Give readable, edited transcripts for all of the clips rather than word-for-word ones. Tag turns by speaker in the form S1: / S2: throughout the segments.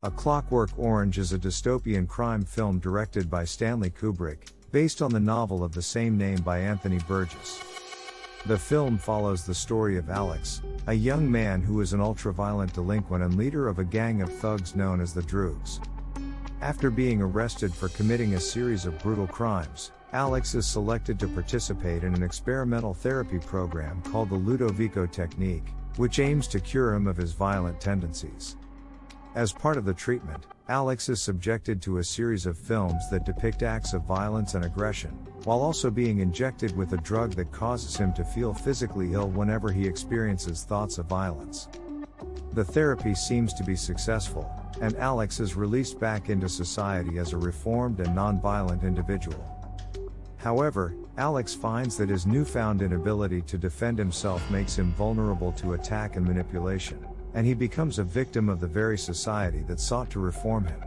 S1: A Clockwork Orange is a dystopian crime film directed by Stanley Kubrick, based on the novel of the same name by Anthony Burgess. The film follows the story of Alex, a young man who is an ultra-violent delinquent and leader of a gang of thugs known as the Droogs. After being arrested for committing a series of brutal crimes, Alex is selected to participate in an experimental therapy program called the Ludovico technique, which aims to cure him of his violent tendencies. As part of the treatment, Alex is subjected to a series of films that depict acts of violence and aggression, while also being injected with a drug that causes him to feel physically ill whenever he experiences thoughts of violence. The therapy seems to be successful, and Alex is released back into society as a reformed and non-violent individual. However, Alex finds that his newfound inability to defend himself makes him vulnerable to attack and manipulation, and he becomes a victim of the very society that sought to reform him.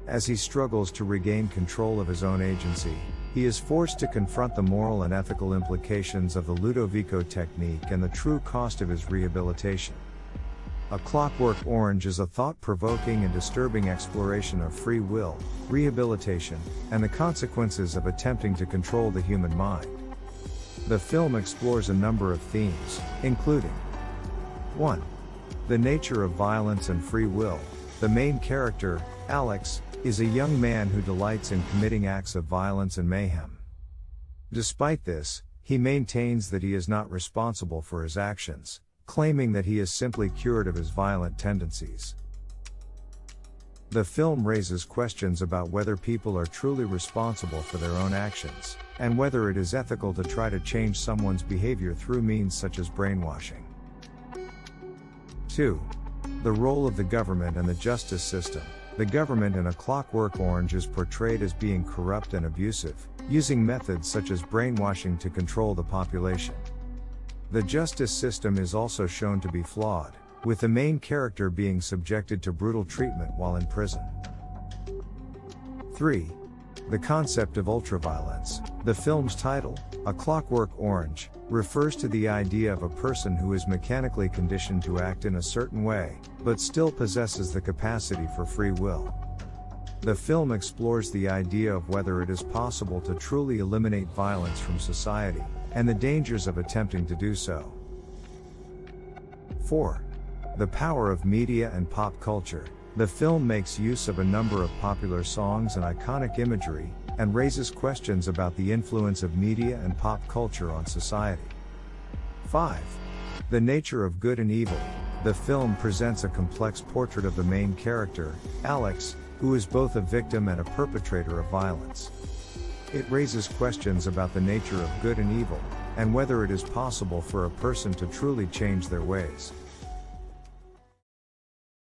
S1: As he struggles to regain control of his own agency, he is forced to confront the moral and ethical implications of the Ludovico technique and the true cost of his rehabilitation. A Clockwork Orange is a thought-provoking and disturbing exploration of free will, rehabilitation, and the consequences of attempting to control the human mind. The film explores a number of themes, including 1. The nature of violence and free will. The main character, Alex, is a young man who delights in committing acts of violence and mayhem. Despite this, he maintains that he is not responsible for his actions, claiming that he is simply cured of his violent tendencies. The film raises questions about whether people are truly responsible for their own actions, and whether it is ethical to try to change someone's behavior through means such as brainwashing. 2. The role of the government and the justice system. The government in A Clockwork Orange is portrayed as being corrupt and abusive, using methods such as brainwashing to control the population. The justice system is also shown to be flawed, with the main character being subjected to brutal treatment while in prison. 3. The concept of ultraviolence. The film's title, A Clockwork Orange, refers to the idea of a person who is mechanically conditioned to act in a certain way, but still possesses the capacity for free will. The film explores the idea of whether it is possible to truly eliminate violence from society, and the dangers of attempting to do so. 4. The power of media and pop culture. The film makes use of a number of popular songs and iconic imagery, and raises questions about the influence of media and pop culture on society. 5. The nature of good and evil. The film presents a complex portrait of the main character, Alex, who is both a victim and a perpetrator of violence. It raises questions about the nature of good and evil, and whether it is possible for a person to truly change their ways.